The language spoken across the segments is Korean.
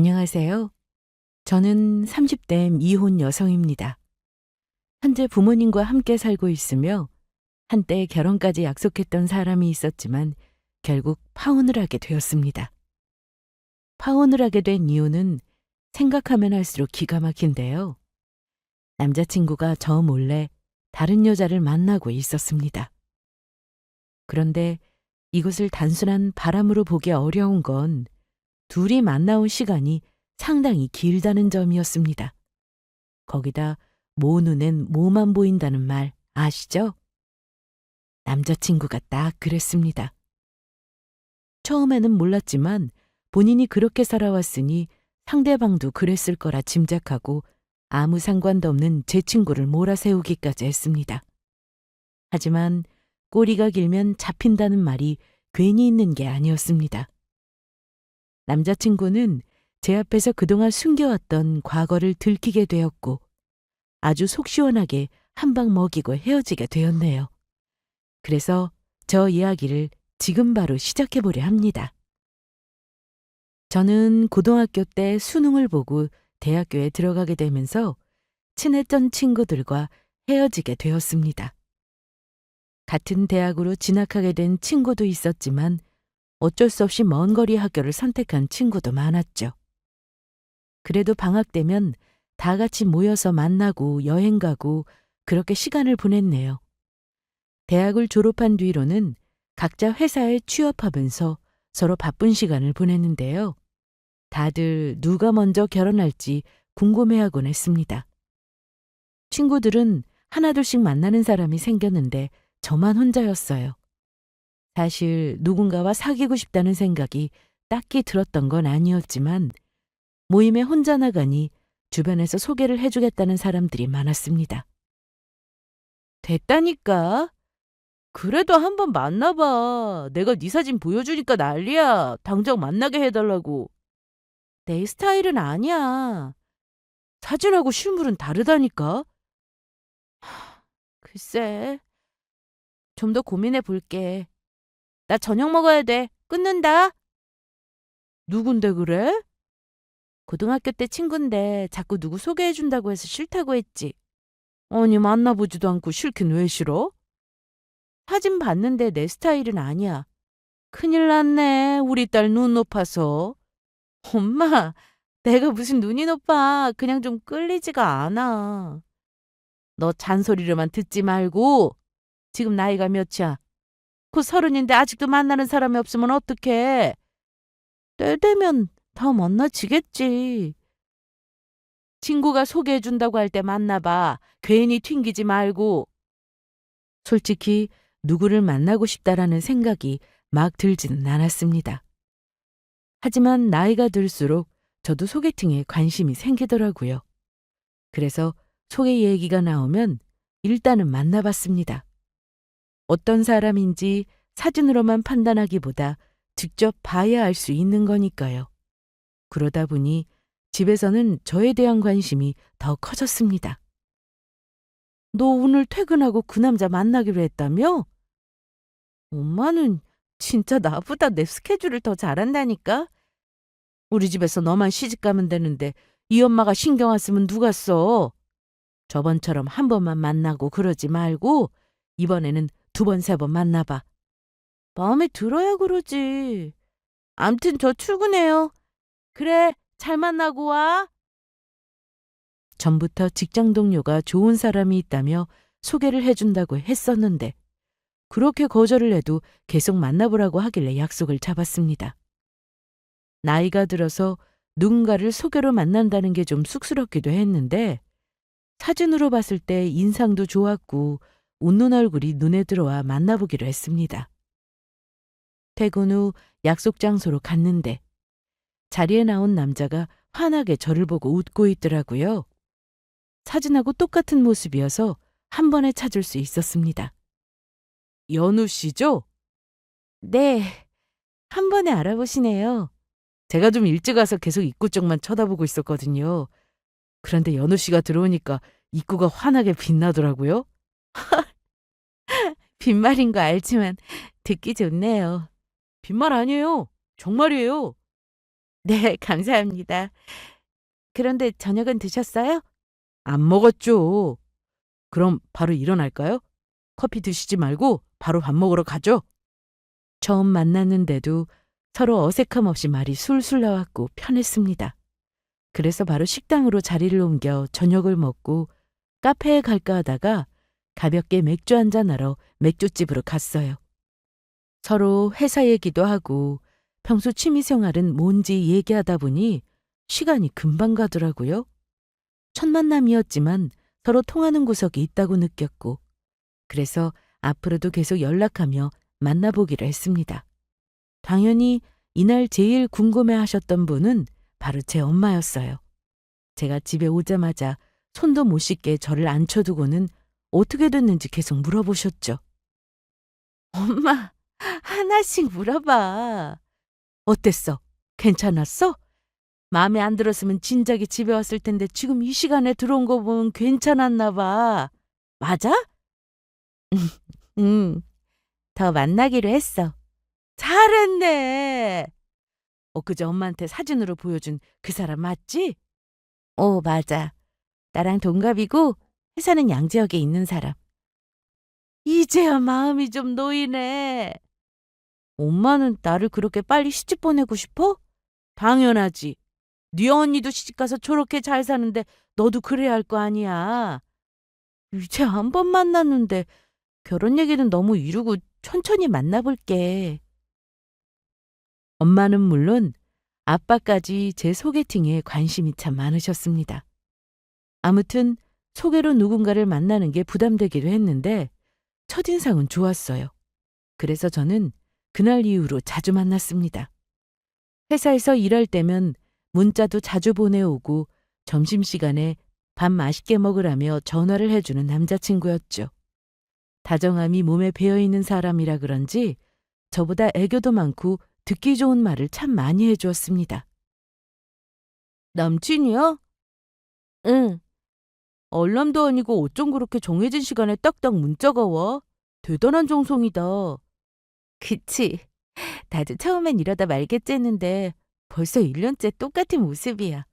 안녕하세요. 저는 30대 미혼 여성입니다. 현재 부모님과 함께 살고 있으며 한때 결혼까지 약속했던 사람이 있었지만 결국 파혼을 하게 되었습니다. 파혼을 하게 된 이유는 생각하면 할수록 기가 막힌데요. 남자친구가 저 몰래 다른 여자를 만나고 있었습니다. 그런데 이것을 단순한 바람으로 보기 어려운 건 둘이 만나온 시간이 상당히 길다는 점이었습니다. 거기다 모 눈엔 모만 보인다는 말 아시죠? 남자친구가 딱 그랬습니다. 처음에는 몰랐지만 본인이 그렇게 살아왔으니 상대방도 그랬을 거라 짐작하고 아무 상관도 없는 제 친구를 몰아세우기까지 했습니다. 하지만 꼬리가 길면 잡힌다는 말이 괜히 있는 게 아니었습니다. 남자친구는 제 앞에서 그동안 숨겨왔던 과거를 들키게 되었고 아주 속 시원하게 한 방 먹이고 헤어지게 되었네요. 그래서 저 이야기를 지금 바로 시작해보려 합니다. 저는 고등학교 때 수능을 보고 대학교에 들어가게 되면서 친했던 친구들과 헤어지게 되었습니다. 같은 대학으로 진학하게 된 친구도 있었지만 어쩔 수 없이 먼 거리 학교를 선택한 친구도 많았죠. 그래도 방학 되면 다 같이 모여서 만나고 여행 가고 그렇게 시간을 보냈네요. 대학을 졸업한 뒤로는 각자 회사에 취업하면서 서로 바쁜 시간을 보냈는데요. 다들 누가 먼저 결혼할지 궁금해하곤 했습니다. 친구들은 하나둘씩 만나는 사람이 생겼는데 저만 혼자였어요. 사실 누군가와 사귀고 싶다는 생각이 딱히 들었던 건 아니었지만 모임에 혼자 나가니 주변에서 소개를 해주겠다는 사람들이 많았습니다. 됐다니까. 그래도 한번 만나봐. 내가 네 사진 보여주니까 난리야. 당장 만나게 해달라고. 내 스타일은 아니야. 사진하고 실물은 다르다니까. 글쎄, 좀 더 고민해 볼게. 나 저녁 먹어야 돼. 끊는다. 누군데 그래? 고등학교 때 친구인데 자꾸 누구 소개해준다고 해서 싫다고 했지. 아니 만나보지도 않고 싫긴 왜 싫어? 사진 봤는데 내 스타일은 아니야. 큰일 났네. 우리 딸 눈 높아서. 엄마, 내가 무슨 눈이 높아. 그냥 좀 끌리지가 않아. 너 잔소리로만 듣지 말고 지금 나이가 몇이야? 곧 30인데 아직도 만나는 사람이 없으면 어떡해. 때 되면 다 만나지겠지. 친구가 소개해준다고 할 때 만나봐. 괜히 튕기지 말고. 솔직히 누구를 만나고 싶다라는 생각이 막 들지는 않았습니다. 하지만 나이가 들수록 저도 소개팅에 관심이 생기더라고요. 그래서 소개 얘기가 나오면 일단은 만나봤습니다. 어떤 사람인지 사진으로만 판단하기보다 직접 봐야 알 수 있는 거니까요. 그러다 보니 집에서는 저에 대한 관심이 더 커졌습니다. 너 오늘 퇴근하고 그 남자 만나기로 했다며? 엄마는 진짜 나보다 내 스케줄을 더 잘한다니까? 우리 집에서 너만 시집가면 되는데 이 엄마가 신경 안 쓰면 누가 써? 저번처럼 한 번만 만나고 그러지 말고 이번에는 2번, 3번 만나봐. 마음에 들어야 그러지. 암튼 저 출근해요. 그래, 잘 만나고 와. 전부터 직장 동료가 좋은 사람이 있다며 소개를 해준다고 했었는데 그렇게 거절을 해도 계속 만나보라고 하길래 약속을 잡았습니다. 나이가 들어서 누군가를 소개로 만난다는 게 좀 쑥스럽기도 했는데 사진으로 봤을 때 인상도 좋았고 웃는 얼굴이 눈에 들어와 만나보기로 했습니다. 퇴근 후 약속 장소로 갔는데 자리에 나온 남자가 환하게 저를 보고 웃고 있더라고요. 사진하고 똑같은 모습이어서 한 번에 찾을 수 있었습니다. 연우 씨죠? 네, 한 번에 알아보시네요. 제가 좀 일찍 와서 계속 입구 쪽만 쳐다보고 있었거든요. 그런데 연우 씨가 들어오니까 입구가 환하게 빛나더라고요. 빈말인 거 알지만 듣기 좋네요. 빈말 아니에요. 정말이에요. 네, 감사합니다. 그런데 저녁은 드셨어요? 안 먹었죠. 그럼 바로 일어날까요? 커피 드시지 말고 바로 밥 먹으러 가죠. 처음 만났는데도 서로 어색함 없이 말이 술술 나왔고 편했습니다. 그래서 바로 식당으로 자리를 옮겨 저녁을 먹고 카페에 갈까 하다가 가볍게 맥주 한잔 하러 맥주집으로 갔어요. 서로 회사 얘기도 하고 평소 취미 생활은 뭔지 얘기하다 보니 시간이 금방 가더라고요. 첫 만남이었지만 서로 통하는 구석이 있다고 느꼈고 그래서 앞으로도 계속 연락하며 만나보기로 했습니다. 당연히 이날 제일 궁금해 하셨던 분은 바로 제 엄마였어요. 제가 집에 오자마자 손도 못 씻게 저를 앉혀두고는 어떻게 됐는지 계속 물어보셨죠. 엄마, 하나씩 물어봐. 어땠어? 괜찮았어? 마음에 안 들었으면 진작에 집에 왔을 텐데 지금 이 시간에 들어온 거 보면 괜찮았나 봐. 맞아? 응, 더 만나기로 했어. 잘했네. 엊그제 엄마한테 사진으로 보여준 그 사람 맞지? 맞아. 나랑 동갑이고 회사는 양지역에 있는 사람. 이제야 마음이 좀 놓이네. 엄마는 나를 그렇게 빨리 시집 보내고 싶어? 당연하지. 네 언니도 시집가서 저렇게 잘 사는데 너도 그래야 할 거 아니야. 이제 한 번 만났는데 결혼 얘기는 너무 이르고 천천히 만나볼게. 엄마는 물론 아빠까지 제 소개팅에 관심이 참 많으셨습니다. 아무튼 소개로 누군가를 만나는 게 부담되기도 했는데 첫인상은 좋았어요. 그래서 저는 그날 이후로 자주 만났습니다. 회사에서 일할 때면 문자도 자주 보내오고 점심시간에 밥 맛있게 먹으라며 전화를 해주는 남자친구였죠. 다정함이 몸에 배어있는 사람이라 그런지 저보다 애교도 많고 듣기 좋은 말을 참 많이 해주었습니다. 남친이요? 응. 알람도 아니고 어쩜 그렇게 정해진 시간에 딱딱 문자가 와? 대단한 정성이다. 그치. 나도 처음엔 이러다 말겠지 했는데 벌써 1년째 똑같은 모습이야.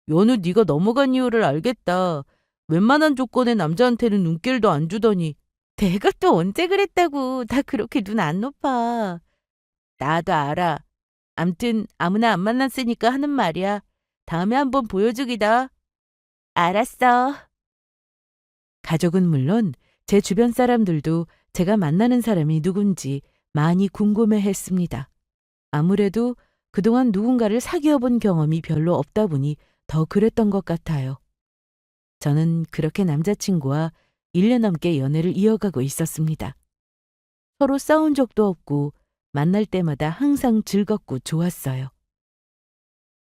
연우 네가 넘어간 이유를 알겠다. 웬만한 조건의 남자한테는 눈길도 안 주더니 내가 또 언제 그랬다고. 나 그렇게 눈 안 높아. 나도 알아. 암튼 아무나 안 만났으니까 하는 말이야. 다음에 한번 보여주기다. 알았어. 가족은 물론 제 주변 사람들도 제가 만나는 사람이 누군지 많이 궁금해 했습니다. 아무래도 그동안 누군가를 사귀어 본 경험이 별로 없다 보니 더 그랬던 것 같아요. 저는 그렇게 남자친구와 1년 넘게 연애를 이어가고 있었습니다. 서로 싸운 적도 없고 만날 때마다 항상 즐겁고 좋았어요.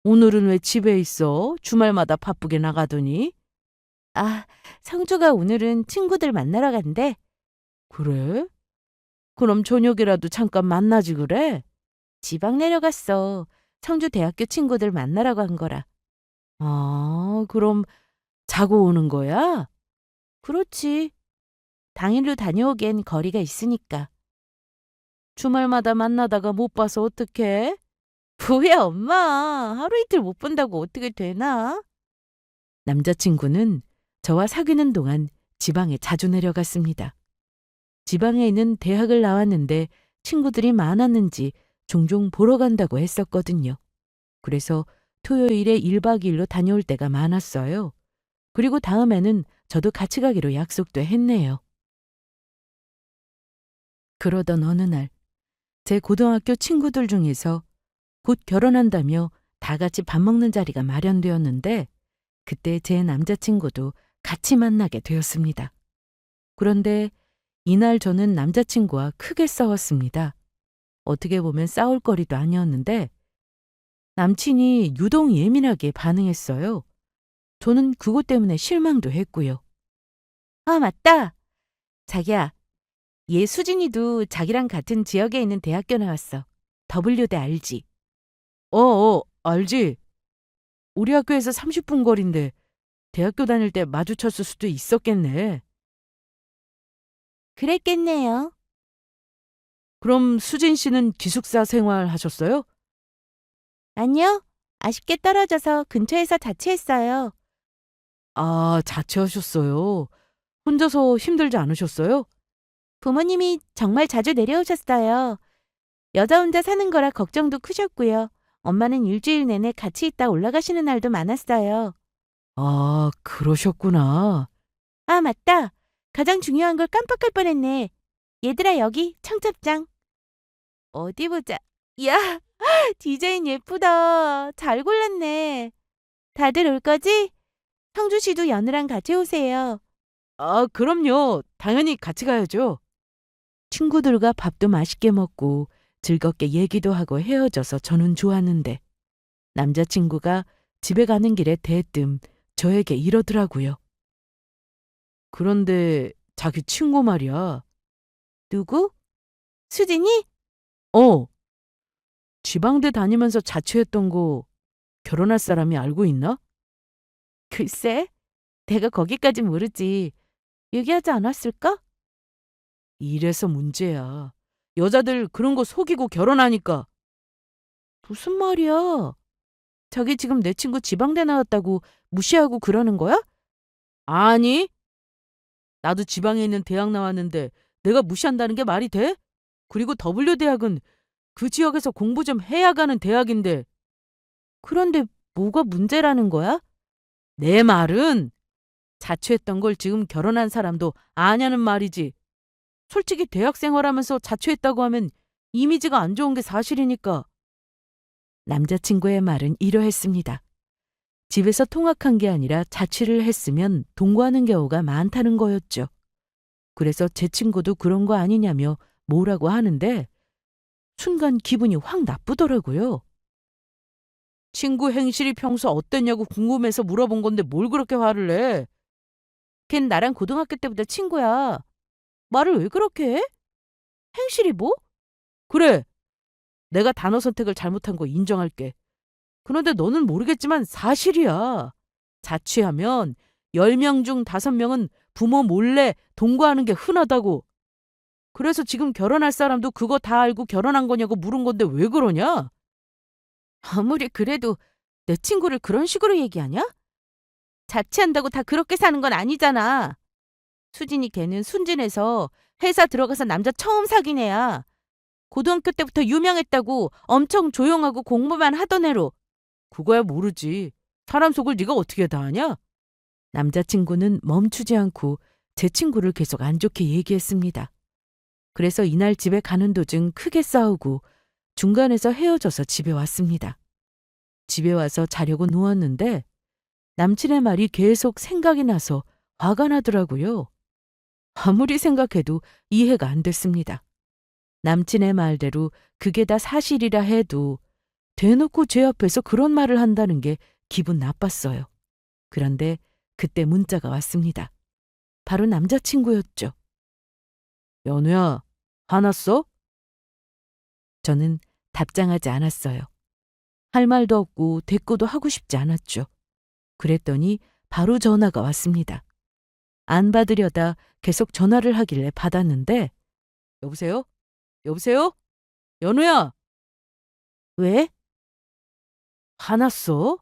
오늘은 왜 집에 있어? 주말마다 바쁘게 나가더니? 아, 성주가 오늘은 친구들 만나러 간대. 그래? 그럼 저녁이라도 잠깐 만나지 그래? 지방 내려갔어. 청주 대학교 친구들 만나라고 한 거라. 아, 그럼 자고 오는 거야? 그렇지. 당일로 다녀오기엔 거리가 있으니까. 주말마다 만나다가 못 봐서 어떡해? 뭐야, 엄마. 하루 이틀 못 본다고 어떻게 되나? 남자친구는 저와 사귀는 동안 지방에 자주 내려갔습니다. 지방에 있는 대학을 나왔는데 친구들이 많았는지 종종 보러 간다고 했었거든요. 그래서 토요일에 1박 2일로 다녀올 때가 많았어요. 그리고 다음에는 저도 같이 가기로 약속도 했네요. 그러던 어느 날, 제 고등학교 친구들 중에서 곧 결혼한다며 다 같이 밥 먹는 자리가 마련되었는데 그때 제 남자친구도 같이 만나게 되었습니다. 그런데 이날 저는 남자친구와 크게 싸웠습니다. 어떻게 보면 싸울 거리도 아니었는데 남친이 유독 예민하게 반응했어요. 저는 그것 때문에 실망도 했고요. 아, 맞다. 자기야, 얘 수진이도 자기랑 같은 지역에 있는 대학교 나왔어. W대 알지? 알지. 우리 학교에서 30분 거리인데 대학교 다닐 때 마주쳤을 수도 있었겠네. 그랬겠네요. 그럼 수진 씨는 기숙사 생활 하셨어요? 아니요. 아쉽게 떨어져서 근처에서 자취했어요. 아, 자취하셨어요? 혼자서 힘들지 않으셨어요? 부모님이 정말 자주 내려오셨어요. 여자 혼자 사는 거라 걱정도 크셨고요. 엄마는 일주일 내내 같이 있다 올라가시는 날도 많았어요. 아, 그러셨구나. 아, 맞다. 가장 중요한 걸 깜빡할 뻔했네. 얘들아, 여기 청첩장. 어디 보자. 야, 디자인 예쁘다. 잘 골랐네. 다들 올 거지? 성주 씨도 연우랑 같이 오세요. 아, 그럼요. 당연히 같이 가야죠. 친구들과 밥도 맛있게 먹고 즐겁게 얘기도 하고 헤어져서 저는 좋았는데 남자친구가 집에 가는 길에 대뜸 저에게 이러더라고요. 그런데 자기 친구 말이야. 누구? 수진이? 어, 지방대 다니면서 자취했던 거 결혼할 사람이 알고 있나? 글쎄, 내가 거기까진 모르지. 얘기하지 않았을까? 이래서 문제야. 여자들 그런 거 속이고 결혼하니까. 무슨 말이야? 저기 지금 내 친구 지방대 나왔다고 무시하고 그러는 거야? 아니, 나도 지방에 있는 대학 나왔는데 내가 무시한다는 게 말이 돼? 그리고 W대학은 그 지역에서 공부 좀 해야 가는 대학인데 그런데 뭐가 문제라는 거야? 내 말은 자취했던 걸 지금 결혼한 사람도 아냐는 말이지. 솔직히 대학 생활하면서 자취했다고 하면 이미지가 안 좋은 게 사실이니까. 남자친구의 말은 이러했습니다. 집에서 통학한 게 아니라 자취를 했으면 동거하는 경우가 많다는 거였죠. 그래서 제 친구도 그런 거 아니냐며 뭐라고 하는데 순간 기분이 확 나쁘더라고요. 친구 행실이 평소 어땠냐고 궁금해서 물어본 건데 뭘 그렇게 화를 내? 걘 나랑 고등학교 때부터 친구야. 말을 왜 그렇게 해? 행실이 뭐? 그래, 내가 단어 선택을 잘못한 거 인정할게. 그런데 너는 모르겠지만 사실이야. 자취하면 10명 중 5명은 부모 몰래 동거하는 게 흔하다고. 그래서 지금 결혼할 사람도 그거 다 알고 결혼한 거냐고 물은 건데 왜 그러냐? 아무리 그래도 내 친구를 그런 식으로 얘기하냐? 자취한다고 다 그렇게 사는 건 아니잖아. 수진이 걔는 순진해서 회사 들어가서 남자 처음 사귄 애야. 고등학교 때부터 유명했다고 엄청 조용하고 공부만 하던 애로. 그거야 모르지. 사람 속을 네가 어떻게 다 아냐? 남자친구는 멈추지 않고 제 친구를 계속 안 좋게 얘기했습니다. 그래서 이날 집에 가는 도중 크게 싸우고 중간에서 헤어져서 집에 왔습니다. 집에 와서 자려고 누웠는데 남친의 말이 계속 생각이 나서 화가 나더라고요. 아무리 생각해도 이해가 안 됐습니다. 남친의 말대로 그게 다 사실이라 해도 대놓고 제 앞에서 그런 말을 한다는 게 기분 나빴어요. 그런데 그때 문자가 왔습니다. 바로 남자친구였죠. 연우야, 화났어? 저는 답장하지 않았어요. 할 말도 없고 대꾸도 하고 싶지 않았죠. 그랬더니 바로 전화가 왔습니다. 안 받으려다 계속 전화를 하길래 받았는데 여보세요? 여보세요? 연우야, 왜? 화났어?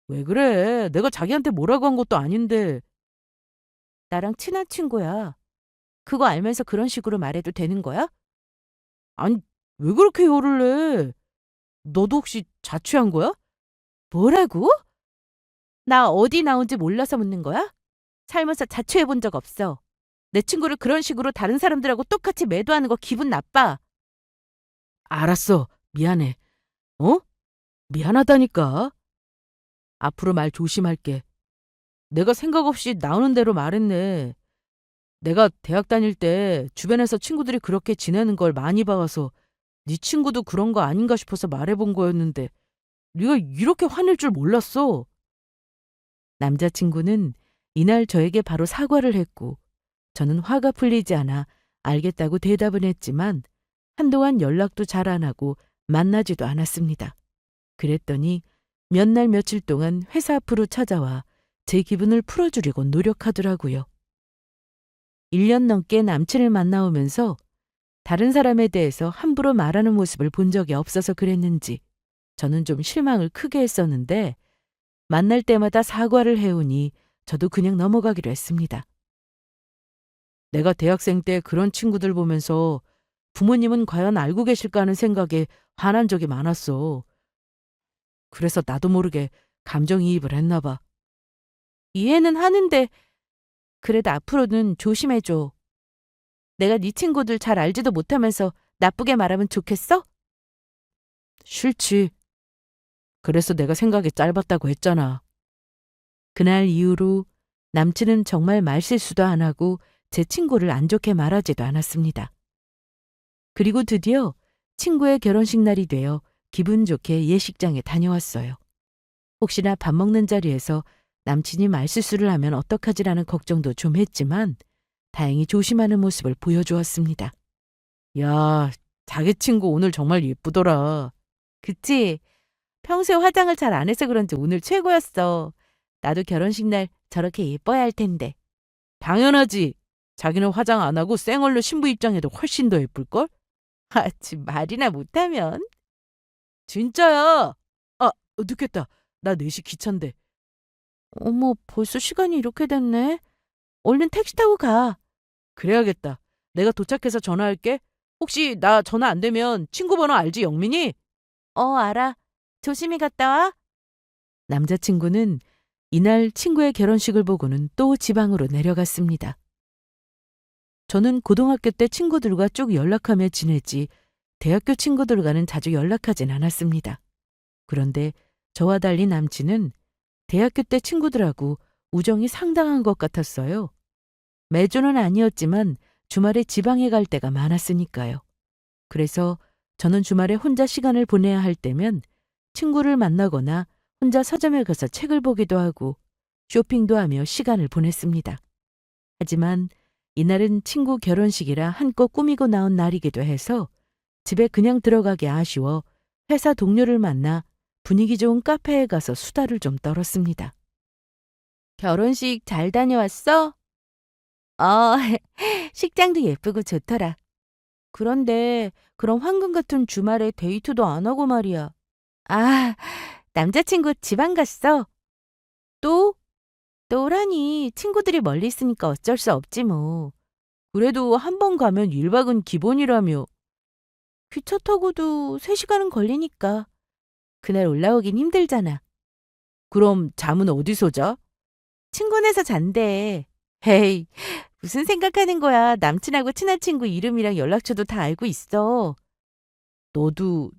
왜 그래? 내가 자기한테 뭐라고 한 것도 아닌데. 나랑 친한 친구야. 그거 알면서 그런 식으로 말해도 되는 거야? 아니, 왜 그렇게 열을 내? 너도 혹시 자취한 거야? 뭐라고? 나 어디 나온지 몰라서 묻는 거야? 살면서 자취해 본 적 없어. 내 친구를 그런 식으로 다른 사람들하고 똑같이 매도하는 거 기분 나빠. 알았어. 미안해. 어? 미안하다니까. 앞으로 말 조심할게. 내가 생각 없이 나오는 대로 말했네. 내가 대학 다닐 때 주변에서 친구들이 그렇게 지내는 걸 많이 봐와서 네 친구도 그런 거 아닌가 싶어서 말해본 거였는데 네가 이렇게 화낼 줄 몰랐어. 남자친구는 이날 저에게 바로 사과를 했고 저는 화가 풀리지 않아 알겠다고 대답은 했지만 한동안 연락도 잘 안 하고 만나지도 않았습니다. 그랬더니 몇 날 며칠 동안 회사 앞으로 찾아와 제 기분을 풀어주려고 노력하더라고요. 1년 넘게 남친을 만나오면서 다른 사람에 대해서 함부로 말하는 모습을 본 적이 없어서 그랬는지 저는 좀 실망을 크게 했었는데 만날 때마다 사과를 해오니 저도 그냥 넘어가기로 했습니다. 내가 대학생 때 그런 친구들 보면서 부모님은 과연 알고 계실까 하는 생각에 화난 적이 많았어. 그래서 나도 모르게 감정이입을 했나 봐. 이해는 하는데 그래도 앞으로는 조심해줘. 내가 네 친구들 잘 알지도 못하면서 나쁘게 말하면 좋겠어? 싫지. 그래서 내가 생각이 짧았다고 했잖아. 그날 이후로 남친은 정말 말실수도 안 하고 제 친구를 안 좋게 말하지도 않았습니다. 그리고 드디어 친구의 결혼식 날이 되어 기분 좋게 예식장에 다녀왔어요. 혹시나 밥 먹는 자리에서 남친이 말실수를 하면 어떡하지라는 걱정도 좀 했지만 다행히 조심하는 모습을 보여주었습니다. 야, 자기 친구 오늘 정말 예쁘더라. 그치? 평소에 화장을 잘 안 해서 그런지 오늘 최고였어. 나도 결혼식 날 저렇게 예뻐야 할 텐데. 당연하지. 자기는 화장 안 하고 생얼로 신부 입장에도 훨씬 더 예쁠걸? 아, 지금 말이나 못하면. 진짜야. 아, 늦겠다. 나 4시 기차인데. 어머, 벌써 시간이 이렇게 됐네. 얼른 택시 타고 가. 그래야겠다. 내가 도착해서 전화할게. 혹시 나 전화 안 되면 친구 번호 알지, 영민이? 알아. 조심히 갔다 와. 남자친구는 이날 친구의 결혼식을 보고는 또 지방으로 내려갔습니다. 저는 고등학교 때 친구들과 쭉 연락하며 지내지 대학교 친구들과는 자주 연락하진 않았습니다. 그런데 저와 달리 남친은 대학교 때 친구들하고 우정이 상당한 것 같았어요. 매주는 아니었지만 주말에 지방에 갈 때가 많았으니까요. 그래서 저는 주말에 혼자 시간을 보내야 할 때면 친구를 만나거나 혼자 서점에 가서 책을 보기도 하고 쇼핑도 하며 시간을 보냈습니다. 하지만 이날은 친구 결혼식이라 한껏 꾸미고 나온 날이기도 해서 집에 그냥 들어가기 아쉬워 회사 동료를 만나 분위기 좋은 카페에 가서 수다를 좀 떨었습니다. 결혼식 잘 다녀왔어? 어, 식장도 예쁘고 좋더라. 그런데 그런 황금 같은 주말에 데이트도 안 하고 말이야. 아, 남자친구 지방 갔어. 또? 또라니 친구들이 멀리 있으니까 어쩔 수 없지 뭐. 그래도 한 번 가면 1박은 기본이라며. 기차 타고도 3시간은 걸리니까. 그날 올라오긴 힘들잖아. 그럼 잠은 어디서 자? 친구네서 잔대. 헤이, 무슨 생각하는 거야. 남친하고 친한 친구 이름이랑 연락처도 다 알고 있어. 너도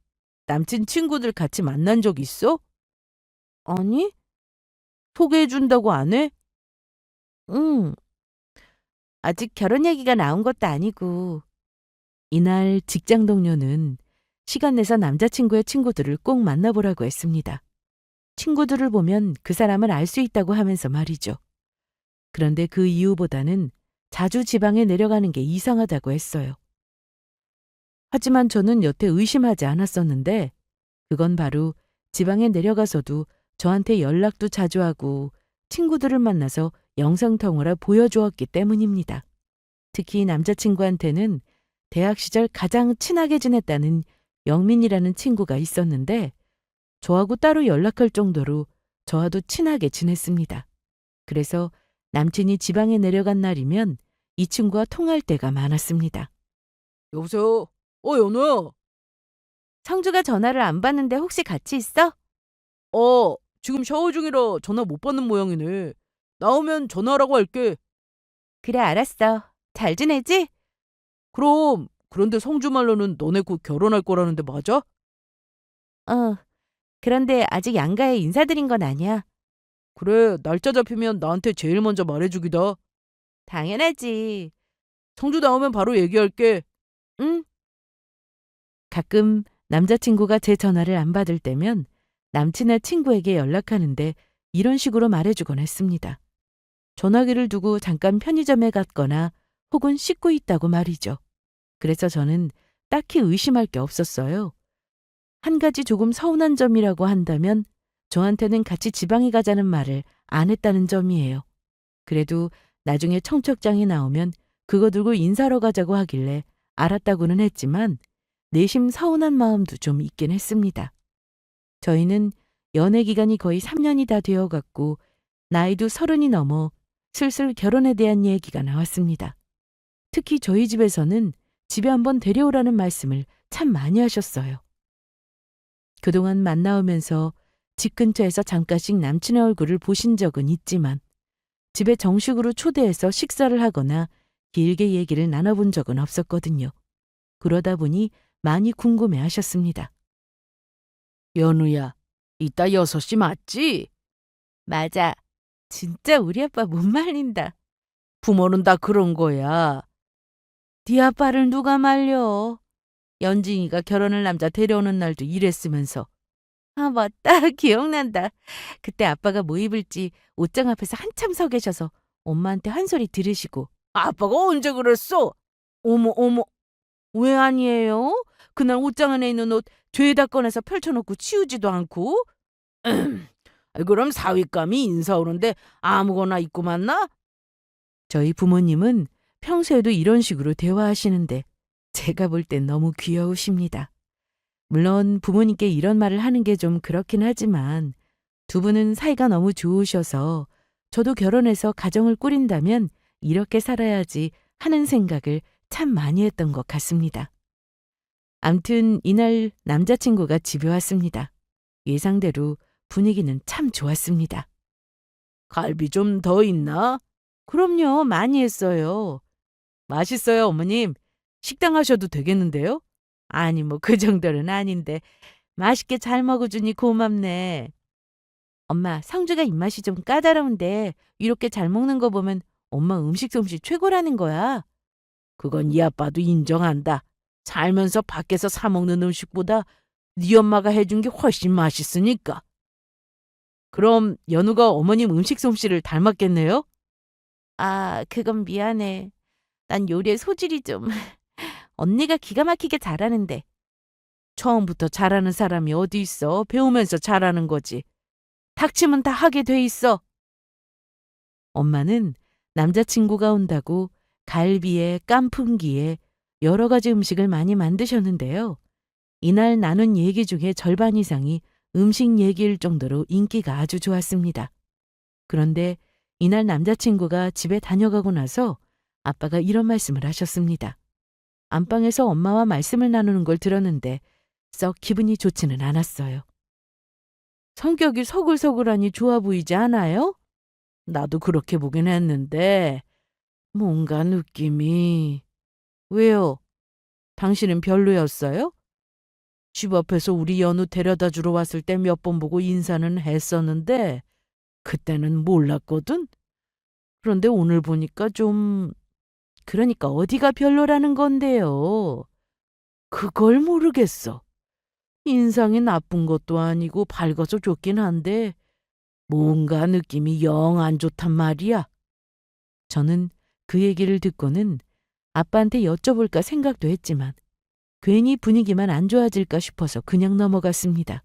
남친 친구들 같이 만난 적 있어? 아니? 소개해준다고 안 해? 응. 아직 결혼 얘기가 나온 것도 아니고. 이날 직장 동료는 시간 내서 남자친구의 친구들을 꼭 만나보라고 했습니다. 친구들을 보면 그 사람을 알 수 있다고 하면서 말이죠. 그런데 그 이유보다는 자주 지방에 내려가는 게 이상하다고 했어요. 하지만 저는 여태 의심하지 않았었는데 그건 바로 지방에 내려가서도 저한테 연락도 자주 하고 친구들을 만나서 영상통화를 보여주었기 때문입니다. 특히 남자친구한테는 대학 시절 가장 친하게 지냈다는 영민이라는 친구가 있었는데 저하고 따로 연락할 정도로 저와도 친하게 지냈습니다. 그래서 남친이 지방에 내려간 날이면 이 친구와 통할 때가 많았습니다. 여보세요? 연우야. 성주가 전화를 안 받는데 혹시 같이 있어? 지금 샤워 중이라 전화 못 받는 모양이네. 나오면 전화하라고 할게. 그래, 알았어. 잘 지내지? 그럼, 그런데 성주 말로는 너네 곧 결혼할 거라는데 맞아? 그런데 아직 양가에 인사드린 건 아니야. 그래, 날짜 잡히면 나한테 제일 먼저 말해주기다. 당연하지. 성주 나오면 바로 얘기할게. 응? 가끔 남자친구가 제 전화를 안 받을 때면 남친의 친구에게 연락하는데 이런 식으로 말해주곤 했습니다. 전화기를 두고 잠깐 편의점에 갔거나 혹은 씻고 있다고 말이죠. 그래서 저는 딱히 의심할 게 없었어요. 한 가지 조금 서운한 점이라고 한다면 저한테는 같이 지방에 가자는 말을 안 했다는 점이에요. 그래도 나중에 청첩장이 나오면 그거 들고 인사하러 가자고 하길래 알았다고는 했지만 내심 서운한 마음도 좀 있긴 했습니다. 저희는 연애 기간이 거의 3년이 다 되어갔고 나이도 30이 넘어 슬슬 결혼에 대한 얘기가 나왔습니다. 특히 저희 집에서는 집에 한번 데려오라는 말씀을 참 많이 하셨어요. 그동안 만나오면서 집 근처에서 잠깐씩 남친의 얼굴을 보신 적은 있지만 집에 정식으로 초대해서 식사를 하거나 길게 얘기를 나눠본 적은 없었거든요. 그러다 보니 많이 궁금해 하셨습니다. 연우야, 이따 6시 맞지? 맞아. 진짜 우리 아빠 못 말린다. 부모는 다 그런 거야. 네 아빠를 누가 말려? 연진이가 결혼할 남자 데려오는 날도 이랬으면서. 아, 맞다. 기억난다. 그때 아빠가 뭐 입을지 옷장 앞에서 한참 서 계셔서 엄마한테 한 소리 들으시고. 아빠가 언제 그랬어? 어머, 어머. 왜 아니에요? 그날 옷장 안에 있는 옷 죄다 꺼내서 펼쳐놓고 치우지도 않고. 그럼 사윗감이 인사 오는데 아무거나 입고 만나? 저희 부모님은 평소에도 이런 식으로 대화하시는데 제가 볼 땐 너무 귀여우십니다. 물론 부모님께 이런 말을 하는 게 좀 그렇긴 하지만 두 분은 사이가 너무 좋으셔서 저도 결혼해서 가정을 꾸린다면 이렇게 살아야지 하는 생각을 참 많이 했던 것 같습니다. 암튼 이날 남자친구가 집에 왔습니다. 예상대로 분위기는 참 좋았습니다. 갈비 좀 더 있나? 그럼요. 많이 했어요. 맛있어요, 어머님. 식당 하셔도 되겠는데요? 아니 뭐 그 정도는 아닌데 맛있게 잘 먹어주니 고맙네. 엄마, 성주가 입맛이 좀 까다로운데 이렇게 잘 먹는 거 보면 엄마 음식 솜씨 최고라는 거야. 그건 이 아빠도 인정한다. 살면서 밖에서 사 먹는 음식보다 네 엄마가 해준 게 훨씬 맛있으니까. 그럼 연우가 어머님 음식 솜씨를 닮았겠네요? 아, 그건 미안해. 난 요리에 소질이 좀... 언니가 기가 막히게 잘하는데. 처음부터 잘하는 사람이 어디 있어? 배우면서 잘하는 거지. 닥치면 다 하게 돼 있어. 엄마는 남자친구가 온다고 갈비에 깐풍기에 여러 가지 음식을 많이 만드셨는데요. 이날 나눈 얘기 중에 절반 이상이 음식 얘기일 정도로 인기가 아주 좋았습니다. 그런데 이날 남자친구가 집에 다녀가고 나서 아빠가 이런 말씀을 하셨습니다. 안방에서 엄마와 말씀을 나누는 걸 들었는데 썩 기분이 좋지는 않았어요. 성격이 서글서글하니 좋아 보이지 않아요? 나도 그렇게 보긴 했는데 뭔가 느낌이... 왜요? 당신은 별로였어요? 집 앞에서 우리 연우 데려다 주러 왔을 때 몇 번 보고 인사는 했었는데 그때는 몰랐거든? 그런데 오늘 보니까 좀... 그러니까 어디가 별로라는 건데요? 그걸 모르겠어. 인상이 나쁜 것도 아니고 밝아서 좋긴 한데 뭔가 느낌이 영 안 좋단 말이야. 저는 그 얘기를 듣고는 아빠한테 여쭤볼까 생각도 했지만 괜히 분위기만 안 좋아질까 싶어서 그냥 넘어갔습니다.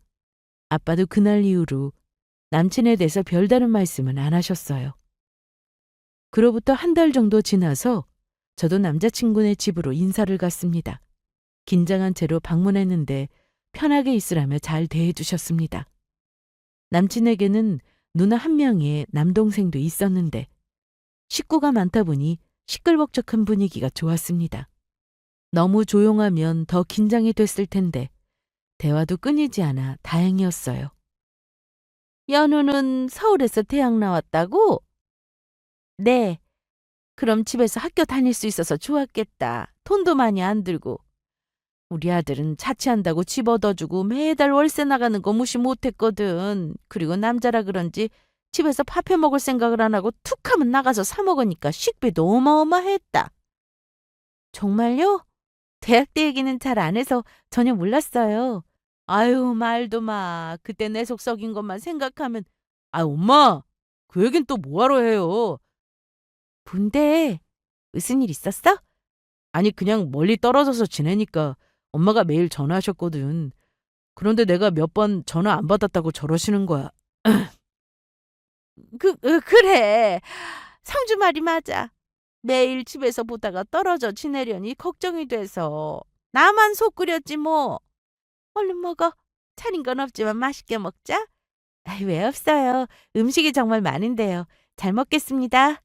아빠도 그날 이후로 남친에 대해서 별다른 말씀은 안 하셨어요. 그로부터 한 달 정도 지나서 저도 남자친구네 집으로 인사를 갔습니다. 긴장한 채로 방문했는데 편하게 있으라며 잘 대해주셨습니다. 남친에게는 누나 한 명의 남동생도 있었는데 식구가 많다 보니 시끌벅적한 분위기가 좋았습니다. 너무 조용하면 더 긴장이 됐을 텐데 대화도 끊이지 않아 다행이었어요. 연우는 서울에서 대학 나왔다고? 네. 그럼 집에서 학교 다닐 수 있어서 좋았겠다. 돈도 많이 안 들고. 우리 아들은 자취한다고 집 얻어주고 매달 월세 나가는 거 무시 못했거든. 그리고 남자라 그런지 집에서 밥 해 먹을 생각을 안 하고 툭 하면 나가서 사 먹으니까 식비도 어마어마했다. 정말요? 대학 때 얘기는 잘 안 해서 전혀 몰랐어요. 아유, 말도 마. 그때 내 속 썩인 것만 생각하면. 아, 엄마! 그 얘긴 또 뭐하러 해요? 뭔데? 무슨 일 있었어? 아니, 그냥 멀리 떨어져서 지내니까 엄마가 매일 전화하셨거든. 그런데 내가 몇 번 전화 안 받았다고 저러시는 거야. 그래. 상주 말이 맞아. 매일 집에서 보다가 떨어져 지내려니 걱정이 돼서. 나만 속 끓였지 뭐. 얼른 먹어. 차린 건 없지만 맛있게 먹자. 아이, 왜 없어요. 음식이 정말 많은데요. 잘 먹겠습니다.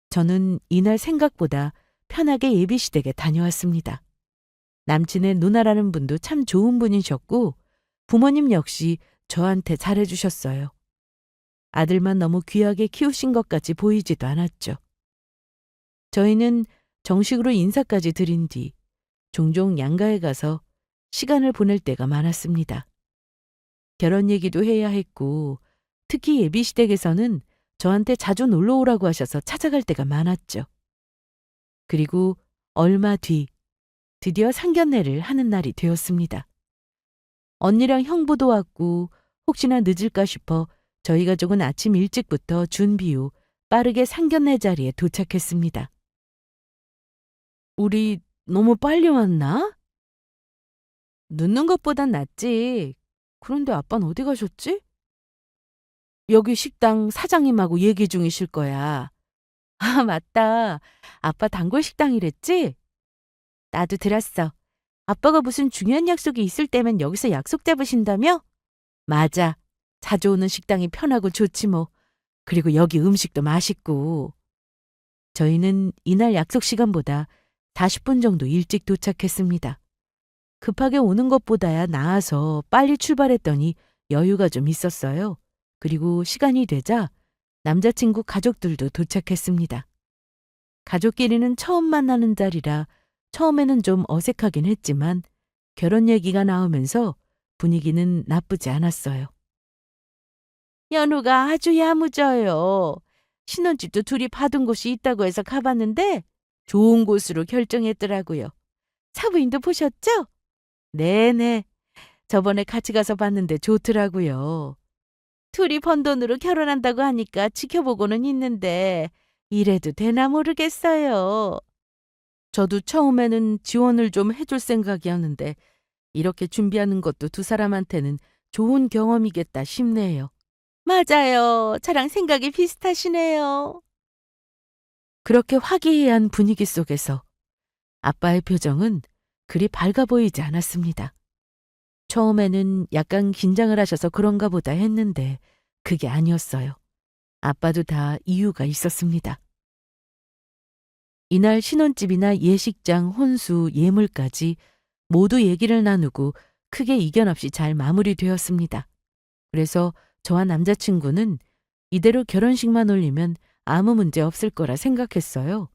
저는 이날 생각보다 편하게 예비시댁에 다녀왔습니다. 남친의 누나라는 분도 참 좋은 분이셨고 부모님 역시 저한테 잘해주셨어요. 아들만 너무 귀하게 키우신 것 같이 보이지도 않았죠. 저희는 정식으로 인사까지 드린 뒤 종종 양가에 가서 시간을 보낼 때가 많았습니다. 결혼 얘기도 해야 했고 특히 예비시댁에서는 저한테 자주 놀러 오라고 하셔서 찾아갈 때가 많았죠. 그리고 얼마 뒤 드디어 상견례를 하는 날이 되었습니다. 언니랑 형부도 왔고 혹시나 늦을까 싶어 저희 가족은 아침 일찍부터 준비 후 빠르게 상견례 자리에 도착했습니다. 우리 너무 빨리 왔나? 늦는 것보단 낫지. 그런데 아빠는 어디 가셨지? 여기 식당 사장님하고 얘기 중이실 거야. 아, 맞다. 아빠 단골 식당이랬지? 나도 들었어. 아빠가 무슨 중요한 약속이 있을 때면 여기서 약속 잡으신다며? 맞아. 자주 오는 식당이 편하고 좋지 뭐. 그리고 여기 음식도 맛있고. 저희는 이날 약속 시간보다 40분 정도 일찍 도착했습니다. 급하게 오는 것보다야 나아서 빨리 출발했더니 여유가 좀 있었어요. 그리고 시간이 되자 남자친구 가족들도 도착했습니다. 가족끼리는 처음 만나는 자리라 처음에는 좀 어색하긴 했지만 결혼 얘기가 나오면서 분위기는 나쁘지 않았어요. 연우가 아주 야무져요. 신혼집도 둘이 받은 곳이 있다고 해서 가봤는데 좋은 곳으로 결정했더라고요. 사부인도 보셨죠? 네네. 저번에 같이 가서 봤는데 좋더라고요. 둘이 번 돈으로 결혼한다고 하니까 지켜보고는 있는데 이래도 되나 모르겠어요. 저도 처음에는 지원을 좀 해줄 생각이었는데 이렇게 준비하는 것도 두 사람한테는 좋은 경험이겠다 싶네요. 맞아요. 저랑 생각이 비슷하시네요. 그렇게 화기애애한 분위기 속에서 아빠의 표정은 그리 밝아 보이지 않았습니다. 처음에는 약간 긴장을 하셔서 그런가 보다 했는데 그게 아니었어요. 아빠도 다 이유가 있었습니다. 이날 신혼집이나 예식장, 혼수, 예물까지 모두 얘기를 나누고 크게 이견 없이 잘 마무리되었습니다. 그래서 저와 남자친구는 이대로 결혼식만 올리면 아무 문제 없을 거라 생각했어요.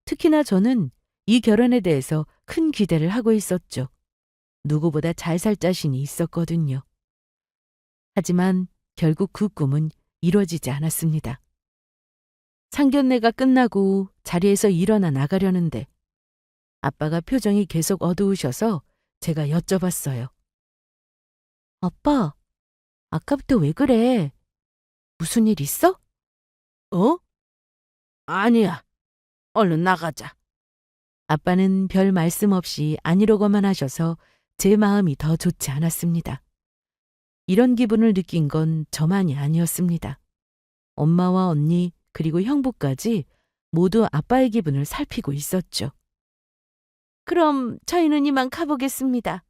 특히나 저는 이 결혼에 대해서 큰 기대를 하고 있었죠. 누구보다 잘 살 자신이 있었거든요. 하지만 결국 그 꿈은 이루어지지 않았습니다. 상견례가 끝나고 자리에서 일어나 나가려는데 아빠가 표정이 계속 어두우셔서 제가 여쭤봤어요. 아빠, 아까부터 왜 그래? 무슨 일 있어? 어? 아니야. 얼른 나가자. 아빠는 별 말씀 없이 아니라고만 하셔서 제 마음이 더 좋지 않았습니다. 이런 기분을 느낀 건 저만이 아니었습니다. 엄마와 언니 그리고 형부까지 모두 아빠의 기분을 살피고 있었죠. 그럼 저희는 이만 가보겠습니다.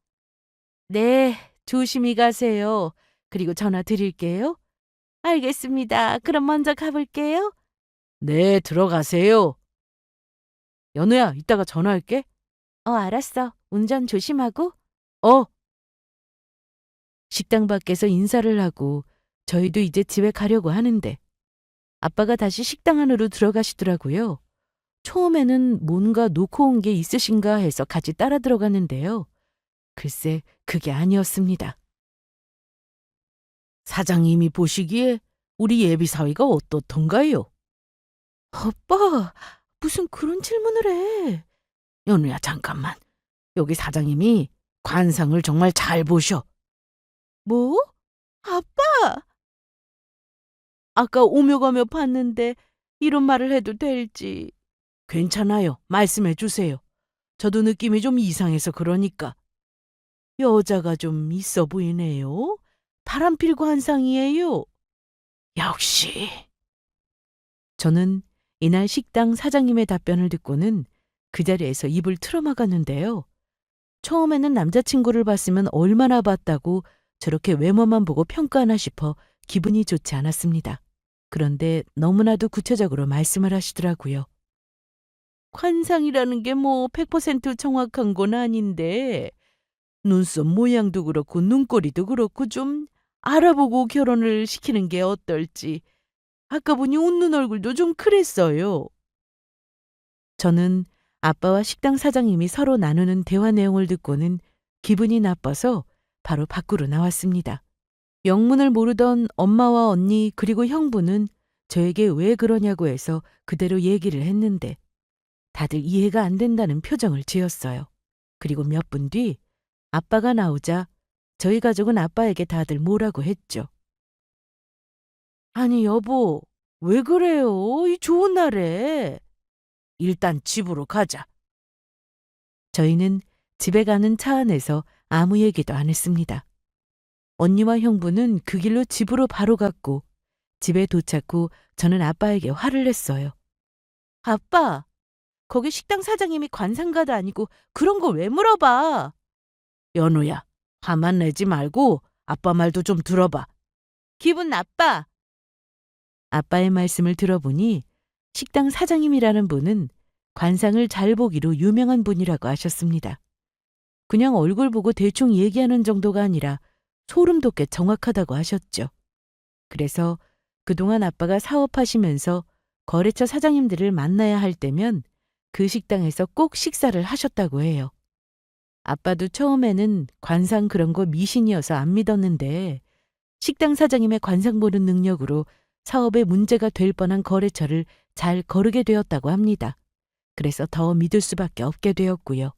네, 조심히 가세요. 그리고 전화 드릴게요. 알겠습니다. 그럼 먼저 가볼게요. 네, 들어가세요. 연우야, 이따가 전화할게. 알았어. 운전 조심하고. 식당 밖에서 인사를 하고 저희도 이제 집에 가려고 하는데 아빠가 다시 식당 안으로 들어가시더라고요. 처음에는 뭔가 놓고 온 게 있으신가 해서 같이 따라 들어갔는데요. 글쎄, 그게 아니었습니다. 사장님이 보시기에 우리 예비 사위가 어떻던가요? 아빠, 무슨 그런 질문을 해. 연우야, 잠깐만. 여기 사장님이 관상을 정말 잘 보셔. 뭐? 아빠! 아까 오며 가며 봤는데 이런 말을 해도 될지. 괜찮아요. 말씀해 주세요. 저도 느낌이 좀 이상해서 그러니까. 여자가 좀 있어 보이네요. 바람필 관상이에요. 역시. 저는 이날 식당 사장님의 답변을 듣고는 그 자리에서 입을 틀어막았는데요. 처음에는 남자친구를 봤으면 얼마나 봤다고 저렇게 외모만 보고 평가하나 싶어 기분이 좋지 않았습니다. 그런데 너무나도 구체적으로 말씀을 하시더라고요. 관상이라는 게 뭐 100% 정확한 건 아닌데 눈썹 모양도 그렇고 눈꼬리도 그렇고 좀 알아보고 결혼을 시키는 게 어떨지. 아까 보니 웃는 얼굴도 좀 그랬어요. 저는 아빠와 식당 사장님이 서로 나누는 대화 내용을 듣고는 기분이 나빠서 바로 밖으로 나왔습니다. 영문을 모르던 엄마와 언니 그리고 형부는 저에게 왜 그러냐고 해서 그대로 얘기를 했는데 다들 이해가 안 된다는 표정을 지었어요. 그리고 몇 분 뒤 아빠가 나오자 저희 가족은 아빠에게 다들 뭐라고 했죠. 아니 여보, 왜 그래요? 이 좋은 날에. 일단 집으로 가자. 저희는 집에 가는 차 안에서 아무 얘기도 안 했습니다. 언니와 형부는 그 길로 집으로 바로 갔고 집에 도착 후 저는 아빠에게 화를 냈어요. 아빠, 거기 식당 사장님이 관상가도 아니고 그런 거 왜 물어봐? 연우야, 화만 내지 말고 아빠 말도 좀 들어봐. 기분 나빠. 아빠의 말씀을 들어보니 식당 사장님이라는 분은 관상을 잘 보기로 유명한 분이라고 하셨습니다. 그냥 얼굴 보고 대충 얘기하는 정도가 아니라 소름 돋게 정확하다고 하셨죠. 그래서 그동안 아빠가 사업하시면서 거래처 사장님들을 만나야 할 때면 그 식당에서 꼭 식사를 하셨다고 해요. 아빠도 처음에는 관상 그런 거 미신이어서 안 믿었는데 식당 사장님의 관상 보는 능력으로 사업에 문제가 될 뻔한 거래처를 잘 거르게 되었다고 합니다. 그래서 더 믿을 수밖에 없게 되었고요.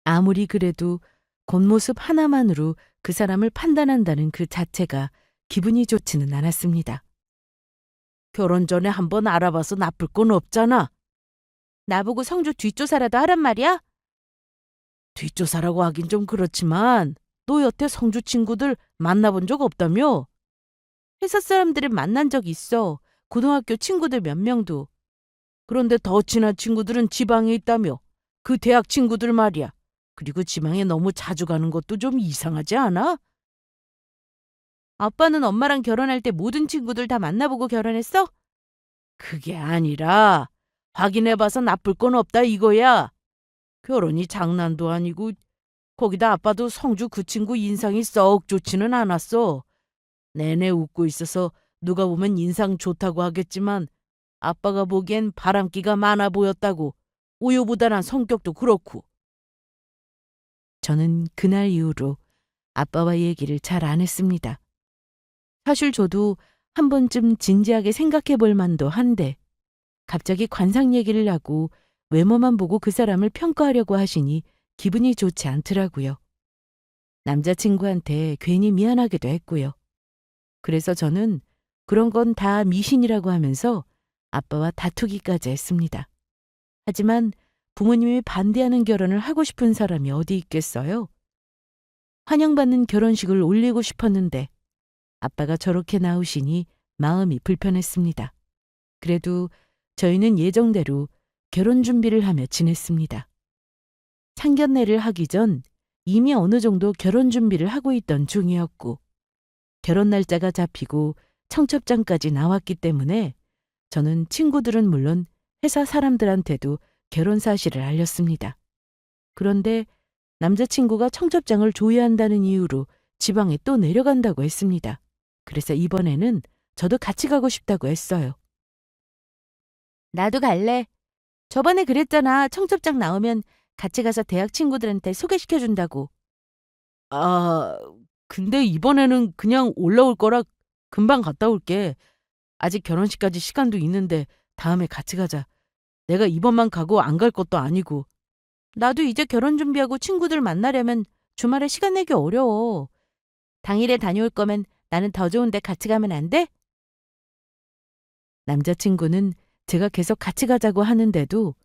아무리 그래도 겉모습 하나만으로 그 사람을 판단한다는 그 자체가 기분이 좋지는 않았습니다. 결혼 전에 한번 알아봐서 나쁠 건 없잖아. 나보고 성주 뒷조사라도 하란 말이야? 뒷조사라고 하긴 좀 그렇지만 너 여태 성주 친구들 만나본 적 없다며? 회사 사람들을 만난 적 있어. 고등학교 친구들 몇 명도. 그런데 더 친한 친구들은 지방에 있다며. 그 대학 친구들 말이야. 그리고 지방에 너무 자주 가는 것도 좀 이상하지 않아? 아빠는 엄마랑 결혼할 때 모든 친구들 다 만나보고 결혼했어? 그게 아니라 확인해봐서 나쁠 건 없다 이거야. 결혼이 장난도 아니고 거기다 아빠도 성주 그 친구 인상이 썩 좋지는 않았어. 내내 웃고 있어서 누가 보면 인상 좋다고 하겠지만 아빠가 보기엔 바람기가 많아 보였다고. 우유부단한 성격도 그렇고. 저는 그날 이후로 아빠와 얘기를 잘 안 했습니다. 사실 저도 한 번쯤 진지하게 생각해 볼 만도 한데 갑자기 관상 얘기를 하고 외모만 보고 그 사람을 평가하려고 하시니 기분이 좋지 않더라고요. 남자친구한테 괜히 미안하기도 했고요. 그래서 저는 그런 건 다 미신이라고 하면서 아빠와 다투기까지 했습니다. 하지만 부모님이 반대하는 결혼을 하고 싶은 사람이 어디 있겠어요? 환영받는 결혼식을 올리고 싶었는데 아빠가 저렇게 나오시니 마음이 불편했습니다. 그래도 저희는 예정대로 결혼 준비를 하며 지냈습니다. 상견례를 하기 전 이미 어느 정도 결혼 준비를 하고 있던 중이었고 결혼 날짜가 잡히고 청첩장까지 나왔기 때문에 저는 친구들은 물론 회사 사람들한테도 결혼 사실을 알렸습니다. 그런데 남자친구가 청첩장을 줘야 한다는 이유로 지방에 또 내려간다고 했습니다. 그래서 이번에는 저도 같이 가고 싶다고 했어요. 나도 갈래. 저번에 그랬잖아. 청첩장 나오면 같이 가서 대학 친구들한테 소개시켜준다고. 아, 근데 이번에는 그냥 올라올 거라 금방 갔다 올게. 아직 결혼식까지 시간도 있는데 다음에 같이 가자. 내가 이번만 가고 안 갈 것도 아니고. 나도 이제 결혼 준비하고 친구들 만나려면 주말에 시간 내기 어려워. 당일에 다녀올 거면 나는 더 좋은 데 같이 가면 안 돼? 남자친구는 제가 계속 같이 가자고 하는데도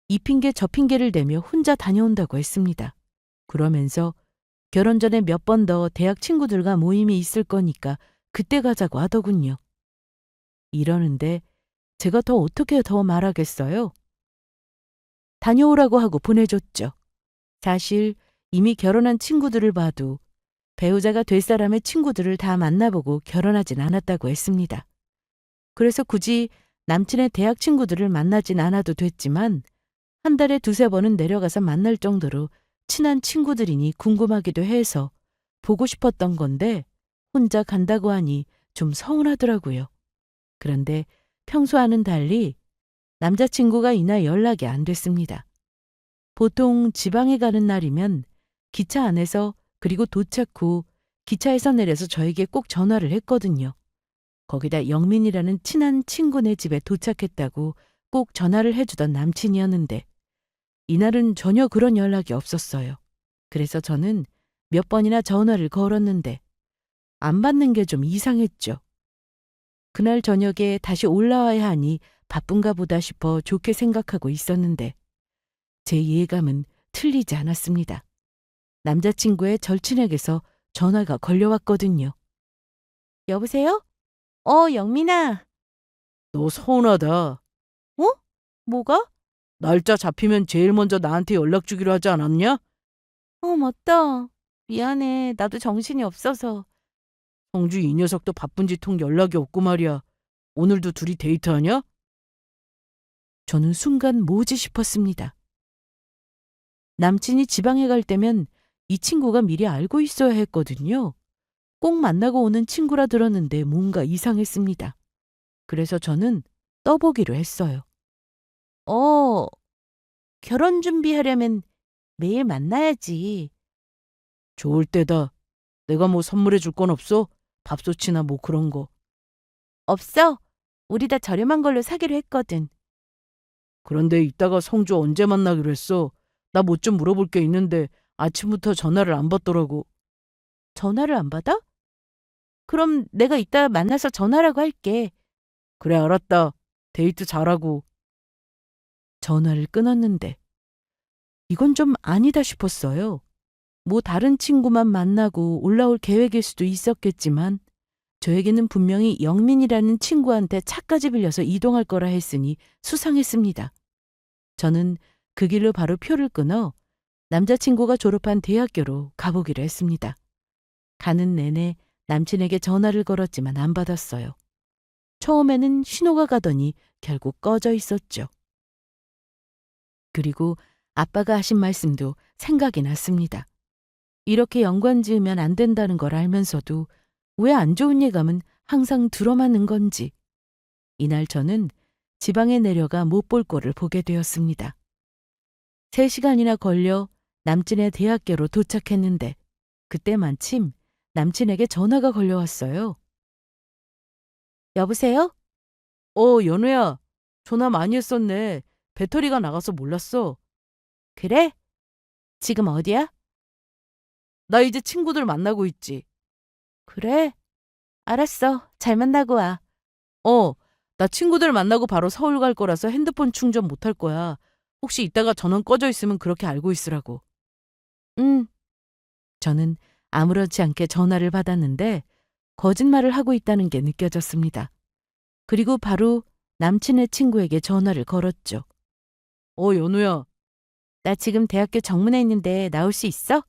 이 핑계 저 핑계를 대며 혼자 다녀온다고 했습니다. 그러면서 결혼 전에 몇 번 더 대학 친구들과 모임이 있을 거니까 그때 가자고 하더군요. 이러는데 제가 어떻게 더 말하겠어요? 다녀오라고 하고 보내줬죠. 사실 이미 결혼한 친구들을 봐도 배우자가 될 사람의 친구들을 다 만나보고 결혼하진 않았다고 했습니다. 그래서 굳이 남친의 대학 친구들을 만나진 않아도 됐지만 한 달에 두세 번은 내려가서 만날 정도로 친한 친구들이니 궁금하기도 해서 보고 싶었던 건데 혼자 간다고 하니 좀 서운하더라고요. 그런데 평소와는 달리 남자친구가 이날 연락이 안 됐습니다. 보통 지방에 가는 날이면 기차 안에서 그리고 도착 후 기차에서 내려서 저에게 꼭 전화를 했거든요. 거기다 영민이라는 친한 친구네 집에 도착했다고 꼭 전화를 해주던 남친이었는데 이날은 전혀 그런 연락이 없었어요. 그래서 저는 몇 번이나 전화를 걸었는데 안 받는 게 좀 이상했죠. 그날 저녁에 다시 올라와야 하니 바쁜가 보다 싶어 좋게 생각하고 있었는데 제 예감은 틀리지 않았습니다. 남자친구의 절친에게서 전화가 걸려왔거든요. 여보세요? 영민아. 너 서운하다. 뭐가? 날짜 잡히면 제일 먼저 나한테 연락 주기로 하지 않았냐? 맞다. 미안해. 나도 정신이 없어서. 성주 이 녀석도 바쁜지 통 연락이 없고 말이야. 오늘도 둘이 데이트하냐? 저는 순간 뭐지 싶었습니다. 남친이 지방에 갈 때면 이 친구가 미리 알고 있어야 했거든요. 꼭 만나고 오는 친구라 들었는데 뭔가 이상했습니다. 그래서 저는 떠보기로 했어요. 결혼 준비하려면 매일 만나야지. 좋을 때다. 내가 뭐 선물해 줄 건 없어? 밥솥이나 뭐 그런 거. 없어. 우리 다 저렴한 걸로 사기로 했거든. 그런데 이따가 성주 언제 만나기로 했어? 나 뭐 좀 물어볼 게 있는데 아침부터 전화를 안 받더라고. 전화를 안 받아? 그럼 내가 이따 만나서 전화라고 할게. 그래 알았다. 데이트 잘하고. 전화를 끊었는데 이건 좀 아니다 싶었어요. 뭐 다른 친구만 만나고 올라올 계획일 수도 있었겠지만 저에게는 분명히 영민이라는 친구한테 차까지 빌려서 이동할 거라 했으니 수상했습니다. 저는 그 길로 바로 표를 끊어 남자친구가 졸업한 대학교로 가보기로 했습니다. 가는 내내 남친에게 전화를 걸었지만 안 받았어요. 처음에는 신호가 가더니 결국 꺼져 있었죠. 그리고 아빠가 하신 말씀도 생각이 났습니다. 이렇게 연관 지으면 안 된다는 걸 알면서도 왜 안 좋은 예감은 항상 들어맞는 건지. 이날 저는 지방에 내려가 못 볼 꼴을 보게 되었습니다. 3시간이나 걸려 남친의 대학교로 도착했는데 그때 마침 남친에게 전화가 걸려왔어요. 여보세요? 연우야. 전화 많이 했었네. 배터리가 나가서 몰랐어. 그래? 지금 어디야? 나 이제 친구들 만나고 있지. 그래? 알았어. 잘 만나고 와. 나 친구들 만나고 바로 서울 갈 거라서 핸드폰 충전 못 할 거야. 혹시 이따가 전원 꺼져 있으면 그렇게 알고 있으라고. 응. 저는 아무렇지 않게 전화를 받았는데 거짓말을 하고 있다는 게 느껴졌습니다. 그리고 바로 남친의 친구에게 전화를 걸었죠. 연우야. 나 지금 대학교 정문에 있는데 나올 수 있어?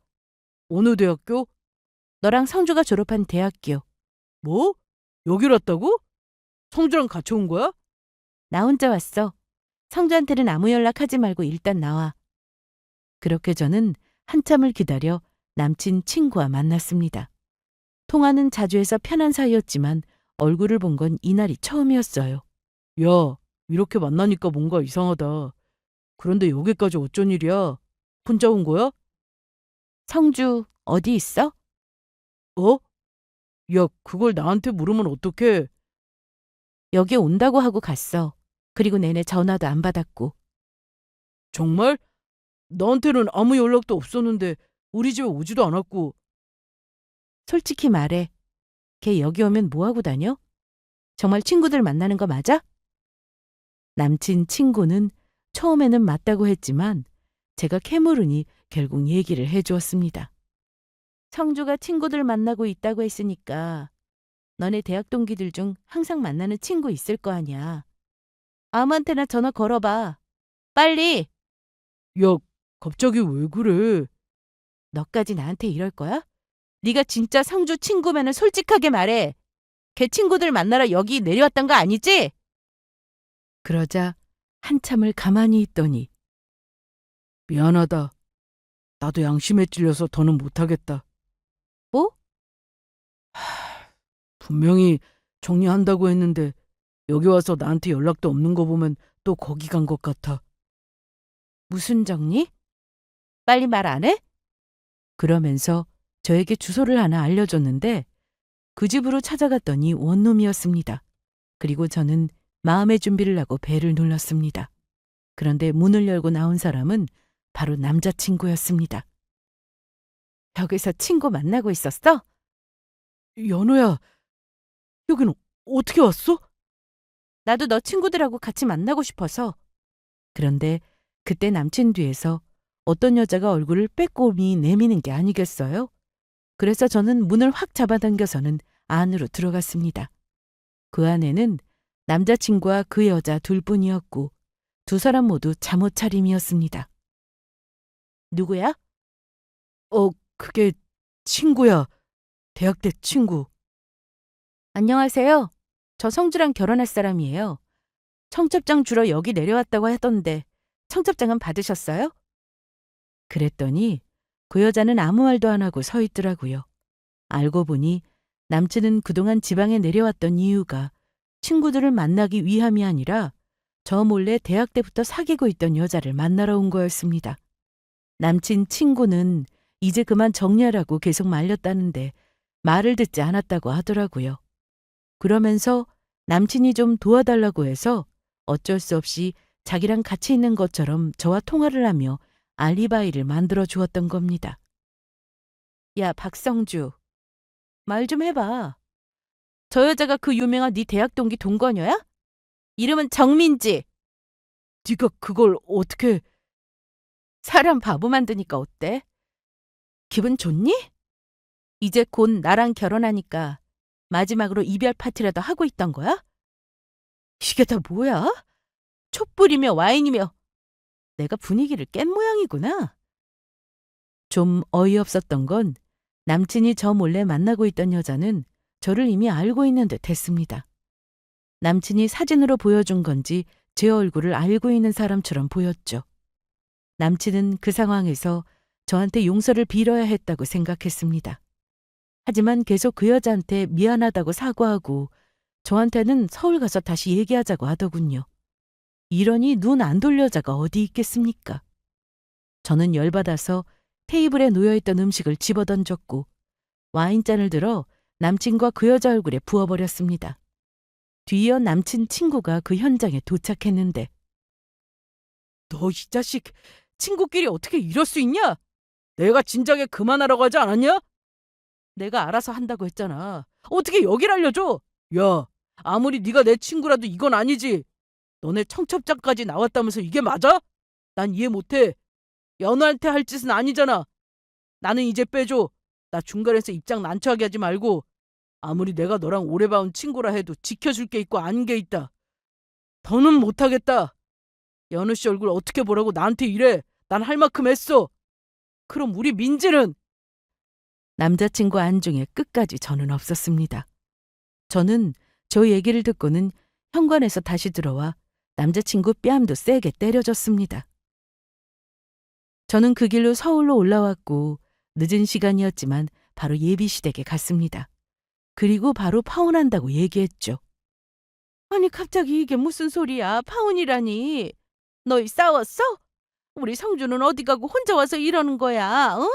어느 대학교? 너랑 성주가 졸업한 대학교. 뭐? 여기로 왔다고? 성주랑 같이 온 거야? 나 혼자 왔어. 성주한테는 아무 연락하지 말고 일단 나와. 그렇게 저는 한참을 기다려 남친 친구와 만났습니다. 통화는 자주 해서 편한 사이였지만 얼굴을 본 건 이날이 처음이었어요. 야, 이렇게 만나니까 뭔가 이상하다. 그런데 여기까지 어쩐 일이야? 혼자 온 거야? 성주 어디 있어? 어? 야, 그걸 나한테 물으면 어떡해? 여기 온다고 하고 갔어. 그리고 내내 전화도 안 받았고. 정말? 나한테는 아무 연락도 없었는데 우리 집에 오지도 않았고. 솔직히 말해. 걔 여기 오면 뭐하고 다녀? 정말 친구들 만나는 거 맞아? 남친 친구는 처음에는 맞다고 했지만 제가 캐물으니 결국 얘기를 해주었습니다. 성주가 친구들 만나고 있다고 했으니까 너네 대학 동기들 중 항상 만나는 친구 있을 거 아니야. 아무한테나 전화 걸어봐. 빨리! 야, 갑자기 왜 그래? 너까지 나한테 이럴 거야? 네가 진짜 성주 친구면은 솔직하게 말해. 걔 친구들 만나러 여기 내려왔던 거 아니지? 그러자 한참을 가만히 있더니 미안하다. 나도 양심에 찔려서 더는 못하겠다. 뭐? 분명히 정리한다고 했는데 여기 와서 나한테 연락도 없는 거 보면 또 거기 간 것 같아. 무슨 정리? 빨리 말 안 해? 그러면서 저에게 주소를 하나 알려줬는데 그 집으로 찾아갔더니 원룸이었습니다. 그리고 저는 마음의 준비를 하고 배를 눌렀습니다. 그런데 문을 열고 나온 사람은 바로 남자친구였습니다. 여기서 친구 만나고 있었어? 연호야, 여기는 어떻게 왔어? 나도 너 친구들하고 같이 만나고 싶어서. 그런데 그때 남친 뒤에서 어떤 여자가 얼굴을 빼꼼히 내미는 게 아니겠어요? 그래서 저는 문을 확 잡아당겨서는 안으로 들어갔습니다. 그 안에는 남자친구와 그 여자 둘뿐이었고 두 사람 모두 잠옷 차림이었습니다. 누구야? 그게 친구야. 대학 때 친구. 안녕하세요. 저 성주랑 결혼할 사람이에요. 청첩장 주러 여기 내려왔다고 하던데 청첩장은 받으셨어요? 그랬더니 그 여자는 아무 말도 안 하고 서 있더라고요. 알고 보니 남친은 그동안 지방에 내려왔던 이유가 친구들을 만나기 위함이 아니라 저 몰래 대학 때부터 사귀고 있던 여자를 만나러 온 거였습니다. 남친 친구는 이제 그만 정리하라고 계속 말렸다는데 말을 듣지 않았다고 하더라고요. 그러면서 남친이 좀 도와달라고 해서 어쩔 수 없이 자기랑 같이 있는 것처럼 저와 통화를 하며 알리바이를 만들어 주었던 겁니다. 야, 박성주. 말 좀 해봐. 저 여자가 그 유명한 네 대학 동기 동거녀야? 이름은 정민지. 네가 그걸 어떻게... 사람 바보 만드니까 어때? 기분 좋니? 이제 곧 나랑 결혼하니까 마지막으로 이별 파티라도 하고 있던 거야? 이게 다 뭐야? 촛불이며 와인이며 내가 분위기를 깬 모양이구나. 좀 어이없었던 건 남친이 저 몰래 만나고 있던 여자는 저를 이미 알고 있는 듯 했습니다. 남친이 사진으로 보여준 건지 제 얼굴을 알고 있는 사람처럼 보였죠. 남친은 그 상황에서 저한테 용서를 빌어야 했다고 생각했습니다. 하지만 계속 그 여자한테 미안하다고 사과하고 저한테는 서울 가서 다시 얘기하자고 하더군요. 이러니 눈 안 돌려자가 어디 있겠습니까? 저는 열받아서 테이블에 놓여있던 음식을 집어던졌고 와인잔을 들어 남친과 그 여자 얼굴에 부어버렸습니다. 뒤이어 남친 친구가 그 현장에 도착했는데 너 이 자식, 친구끼리 어떻게 이럴 수 있냐? 내가 진작에 그만하라고 하지 않았냐? 내가 알아서 한다고 했잖아. 어떻게 여길 알려줘? 야, 아무리 네가 내 친구라도 이건 아니지. 너네 청첩장까지 나왔다면서 이게 맞아? 난 이해 못해. 연우한테 할 짓은 아니잖아. 나는 이제 빼줘. 나 중간에서 입장 난처하게 하지 말고. 아무리 내가 너랑 오래 봐온 친구라 해도 지켜줄 게 있고 아닌 게 있다. 더는 못하겠다. 연우 씨 얼굴 어떻게 보라고 나한테 이래. 난 할 만큼 했어. 그럼 우리 민지는? 남자친구 안중에 끝까지 저는 없었습니다. 저는 저 얘기를 듣고는 현관에서 다시 들어와 남자친구 뺨도 세게 때려줬습니다. 저는 그 길로 서울로 올라왔고 늦은 시간이었지만 바로 예비시댁에 갔습니다. 그리고 바로 파혼한다고 얘기했죠. 아니 갑자기 이게 무슨 소리야? 파혼이라니. 너희 싸웠어? 우리 성주는 어디 가고 혼자 와서 이러는 거야? 응?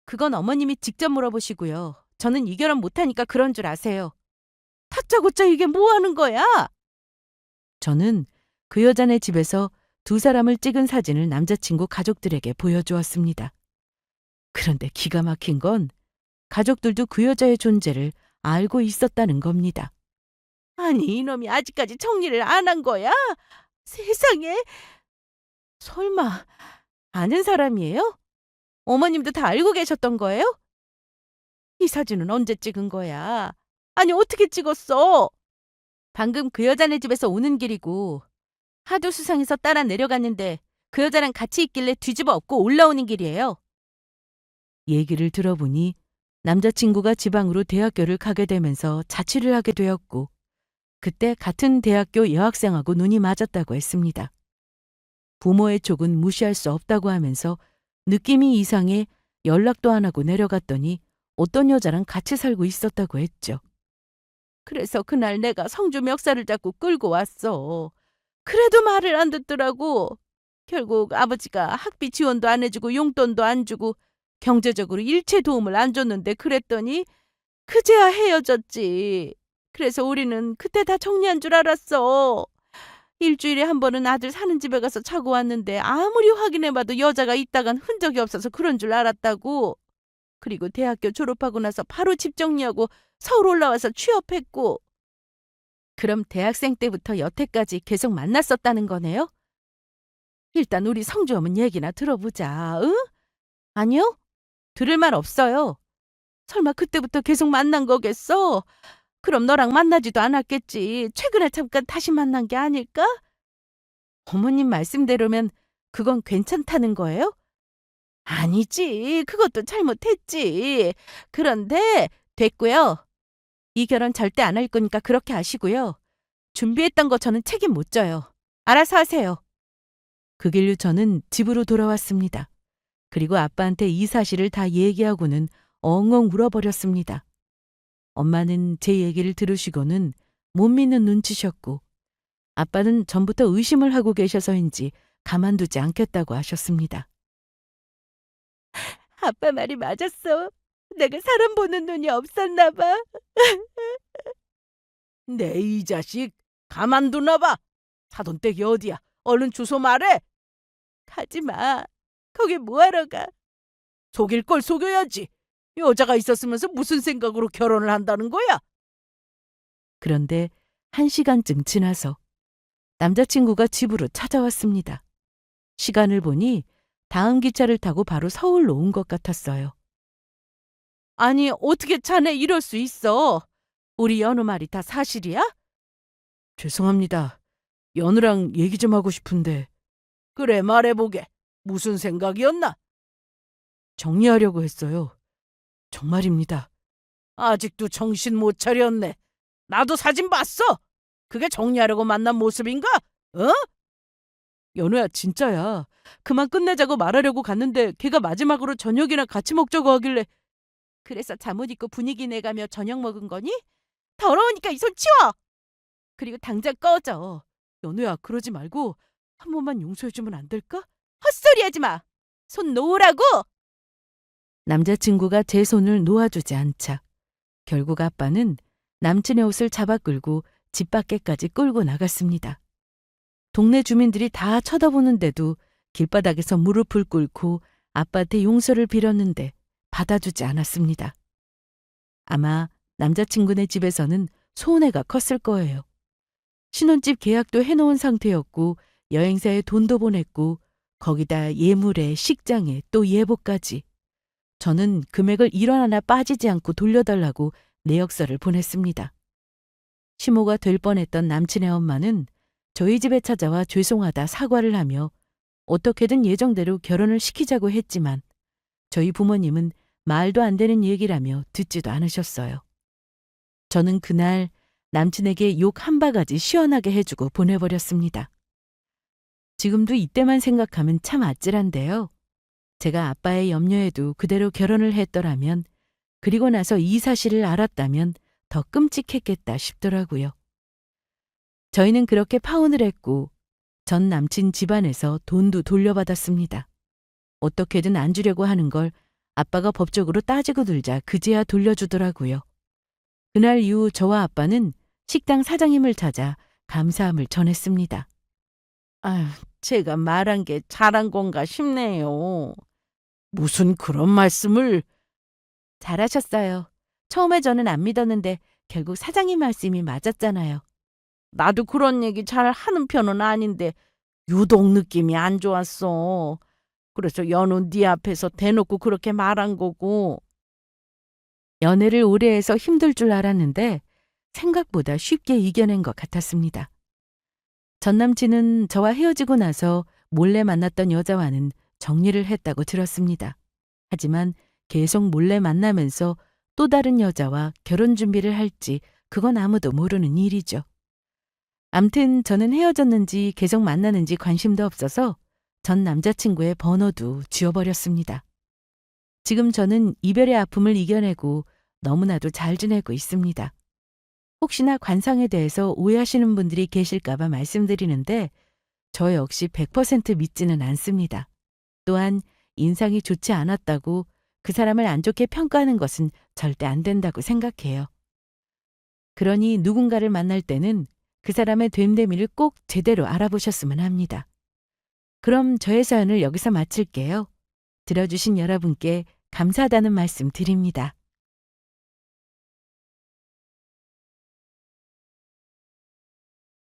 그건 어머님이 직접 물어보시고요. 저는 이 결혼 못하니까 그런 줄 아세요. 다짜고짜 이게 뭐 하는 거야? 저는 그 여자네 집에서 두 사람을 찍은 사진을 남자친구 가족들에게 보여주었습니다. 그런데 기가 막힌 건 가족들도 그 여자의 존재를 알고 있었다는 겁니다. 아니 이놈이 아직까지 정리를 안 한 거야? 세상에. 설마 아는 사람이에요? 어머님도 다 알고 계셨던 거예요? 이 사진은 언제 찍은 거야? 아니 어떻게 찍었어? 방금 그 여자네 집에서 오는 길이고 하도 수상해서 따라 내려갔는데 그 여자랑 같이 있길래 뒤집어 엎고 올라오는 길이에요. 얘기를 들어보니 남자친구가 지방으로 대학교를 가게 되면서 자취를 하게 되었고 그때 같은 대학교 여학생하고 눈이 맞았다고 했습니다. 부모의 촉은 무시할 수 없다고 하면서 느낌이 이상해 연락도 안 하고 내려갔더니 어떤 여자랑 같이 살고 있었다고 했죠. 그래서 그날 내가 성주 멱살을 잡고 끌고 왔어. 그래도 말을 안 듣더라고. 결국 아버지가 학비 지원도 안 해주고 용돈도 안 주고 경제적으로 일체 도움을 안 줬는데 그랬더니 그제야 헤어졌지. 그래서 우리는 그때 다 정리한 줄 알았어. 일주일에 한 번은 아들 사는 집에 가서 자고 왔는데 아무리 확인해봐도 여자가 있다간 흔적이 없어서 그런 줄 알았다고. 그리고 대학교 졸업하고 나서 바로 집 정리하고 서울 올라와서 취업했고. 그럼 대학생 때부터 여태까지 계속 만났었다는 거네요? 일단 우리 성주 어머니 얘기나 들어보자. 응? 아니요? 들을 말 없어요. 설마 그때부터 계속 만난 거겠어? 그럼 너랑 만나지도 않았겠지. 최근에 잠깐 다시 만난 게 아닐까? 어머님 말씀대로면 그건 괜찮다는 거예요? 아니지. 그것도 잘못했지. 그런데 됐고요. 이 결혼 절대 안 할 거니까 그렇게 아시고요. 준비했던 거 저는 책임 못 져요. 알아서 하세요. 그 길로 저는 집으로 돌아왔습니다. 그리고 아빠한테 이 사실을 다 얘기하고는 엉엉 울어버렸습니다. 엄마는 제 얘기를 들으시고는 못 믿는 눈치셨고 아빠는 전부터 의심을 하고 계셔서인지 가만두지 않겠다고 하셨습니다. 아빠 말이 맞았어. 내가 사람 보는 눈이 없었나 봐. 내 이 자식 가만두나 봐. 사돈댁이 어디야? 얼른 주소 말해. 가지 마. 거기 뭐하러 가? 속일 걸 속여야지. 여자가 있었으면서 무슨 생각으로 결혼을 한다는 거야? 그런데 1시간쯤 지나서 남자친구가 집으로 찾아왔습니다. 시간을 보니 다음 기차를 타고 바로 서울로 온 것 같았어요. 아니 어떻게 자네 이럴 수 있어? 우리 연우 말이 다 사실이야? 죄송합니다. 연우랑 얘기 좀 하고 싶은데 그래 말해보게. 무슨 생각이었나? 정리하려고 했어요. 정말입니다. 아직도 정신 못 차렸네. 나도 사진 봤어. 그게 정리하려고 만난 모습인가? 어? 연우야 진짜야. 그만 끝내자고 말하려고 갔는데 걔가 마지막으로 저녁이나 같이 먹자고 하길래 그래서 잠옷 입고 분위기 내가며 저녁 먹은 거니? 더러우니까 이 손 치워! 그리고 당장 꺼져. 연우야 그러지 말고 한 번만 용서해주면 안 될까? 헛소리 하지 마! 손 놓으라고! 남자친구가 제 손을 놓아주지 않자 결국 아빠는 남친의 옷을 잡아 끌고 집 밖에까지 끌고 나갔습니다. 동네 주민들이 다 쳐다보는데도 길바닥에서 무릎을 꿇고 아빠한테 용서를 빌었는데 받아주지 않았습니다. 아마 남자친구네 집에서는 손해가 컸을 거예요. 신혼집 계약도 해놓은 상태였고 여행사에 돈도 보냈고 거기다 예물에 식장에 또 예복까지. 저는 금액을 1원 하나 빠지지 않고 돌려달라고 내역서를 보냈습니다. 시모가 될 뻔했던 남친의 엄마는 저희 집에 찾아와 죄송하다 사과를 하며 어떻게든 예정대로 결혼을 시키자고 했지만 저희 부모님은 말도 안 되는 얘기라며 듣지도 않으셨어요. 저는 그날 남친에게 욕 한 바가지 시원하게 해주고 보내버렸습니다. 지금도 이때만 생각하면 참 아찔한데요. 제가 아빠의 염려에도 그대로 결혼을 했더라면 그리고 나서 이 사실을 알았다면 더 끔찍했겠다 싶더라고요. 저희는 그렇게 파혼을 했고 전 남친 집안에서 돈도 돌려받았습니다. 어떻게든 안 주려고 하는 걸 아빠가 법적으로 따지고 들자 그제야 돌려주더라고요. 그날 이후 저와 아빠는 식당 사장님을 찾아 감사함을 전했습니다. 아휴, 제가 말한 게 잘한 건가 싶네요. 무슨 그런 말씀을. 잘하셨어요. 처음에 저는 안 믿었는데 결국 사장님 말씀이 맞았잖아요. 나도 그런 얘기 잘 하는 편은 아닌데 유독 느낌이 안 좋았어. 그래서 연우 네 앞에서 대놓고 그렇게 말한 거고. 연애를 오래 해서 힘들 줄 알았는데 생각보다 쉽게 이겨낸 것 같았습니다. 전 남친은 저와 헤어지고 나서 몰래 만났던 여자와는 정리를 했다고 들었습니다. 하지만 계속 몰래 만나면서 또 다른 여자와 결혼 준비를 할지 그건 아무도 모르는 일이죠. 암튼 저는 헤어졌는지 계속 만나는지 관심도 없어서 전 남자친구의 번호도 지워버렸습니다. 지금 저는 이별의 아픔을 이겨내고 너무나도 잘 지내고 있습니다. 혹시나 관상에 대해서 오해하시는 분들이 계실까봐 말씀드리는데 저 역시 100% 믿지는 않습니다. 또한 인상이 좋지 않았다고 그 사람을 안 좋게 평가하는 것은 절대 안 된다고 생각해요. 그러니 누군가를 만날 때는 그 사람의 됨됨이를 꼭 제대로 알아보셨으면 합니다. 그럼 저의 사연을 여기서 마칠게요. 들어주신 여러분께 감사하다는 말씀 드립니다.